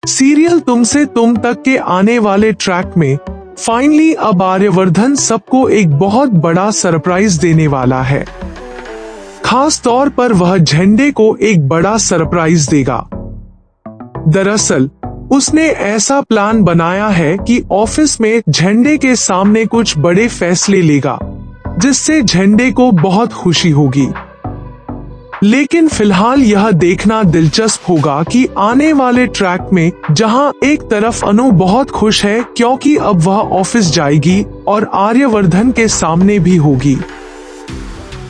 Serial तुमसे तुम तक के आने वाले ट्रैक में फाइनली अब आर्यवर्धन सबको एक बहुत बड़ा सरप्राइज देने वाला है। खास तौर पर वह झंडे को एक बड़ा सरप्राइज देगा। दरअसल उसने ऐसा प्लान बनाया है कि ऑफिस में झंडे के सामने कुछ बड़े फैसले लेगा, जिससे झंडे को बहुत खुशी होगी। लेकिन फिलहाल यह देखना दिलचस्प होगा कि आने वाले ट्रैक में जहां एक तरफ अनु बहुत खुश है क्योंकि अब वह ऑफिस जाएगी और आर्यवर्धन के सामने भी होगी।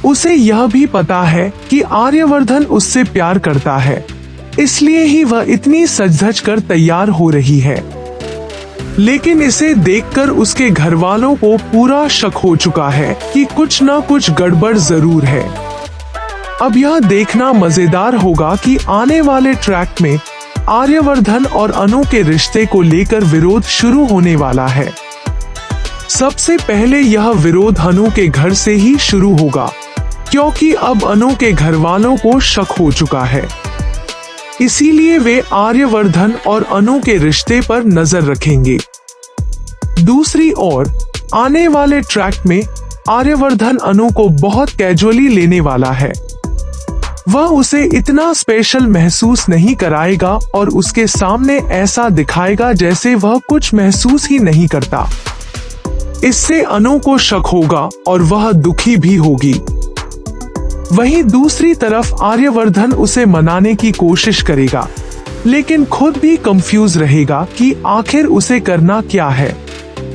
उसे यह भी पता है कि आर्यवर्धन उससे प्यार करता है, इसलिए ही वह इतनी सज-धज कर तैयार हो रही है। लेकिन इसे देखकर उसके घर वालों को पूरा शक हो चुका है कि कुछ न कुछ गड़बड़ जरूर है। अब यह देखना मजेदार होगा कि आने वाले ट्रैक में आर्यवर्धन और अनु के रिश्ते को लेकर विरोध शुरू होने वाला है। सबसे पहले यह विरोध अनु के घर से ही शुरू होगा, क्योंकि अब अनु के घर वालों को शक हो चुका है। इसीलिए वे आर्यवर्धन और अनु के रिश्ते पर नजर रखेंगे। दूसरी ओर आने वाले ट्रैक में आर्यवर्धन अनु को बहुत कैजुअली लेने वाला है। वह उसे इतना स्पेशल महसूस नहीं कराएगा और उसके सामने ऐसा दिखाएगा जैसे वह कुछ महसूस ही नहीं करता। इससे अनु को शक होगा और वह दुखी भी होगी। वहीं दूसरी तरफ आर्यवर्धन उसे मनाने की कोशिश करेगा, लेकिन खुद भी कंफ्यूज रहेगा कि आखिर उसे करना क्या है।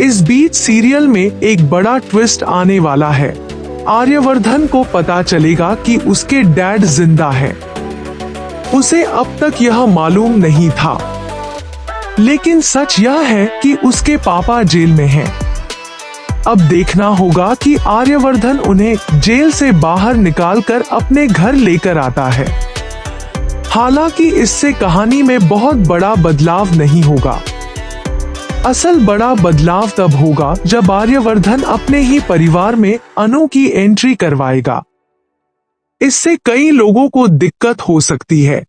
इस बीच सीरियल में एक बड़ा ट्विस्ट आने वाला है। आर्यवर्धन को पता चलेगा कि उसके डैड जिंदा हैं। उसे अब तक यह मालूम नहीं था, लेकिन सच यह है कि उसके पापा जेल में हैं। अब देखना होगा कि आर्यवर्धन उन्हें जेल से बाहर निकालकर अपने घर लेकर आता है। हालांकि इससे कहानी में बहुत बड़ा बदलाव नहीं होगा। असल बड़ा बदलाव तब होगा जब आर्यवर्धन अपने ही परिवार में अनु की एंट्री करवाएगा। इससे कई लोगों को दिक्कत हो सकती है,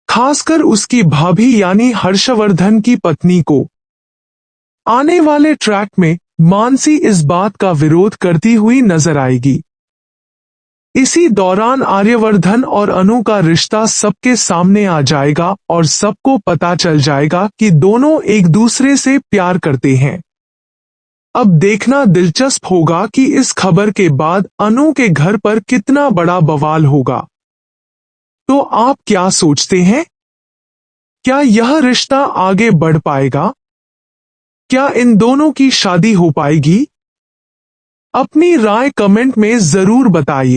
खासकर उसकी भाभी यानी हर्षवर्धन की पत्नी को। आने वाले ट्रैक में मानसी इस बात का विरोध करती हुई नजर आएगी। इसी दौरान आर्यवर्धन और अनु का रिश्ता सबके सामने आ जाएगा और सबको पता चल जाएगा कि दोनों एक दूसरे से प्यार करते हैं। अब देखना दिलचस्प होगा कि इस खबर के बाद अनु के घर पर कितना बड़ा बवाल होगा। तो आप क्या सोचते हैं? क्या यह रिश्ता आगे बढ़ पाएगा? क्या इन दोनों की शादी हो पाएगी? अपनी राय कमेंट में जरूर बताइए।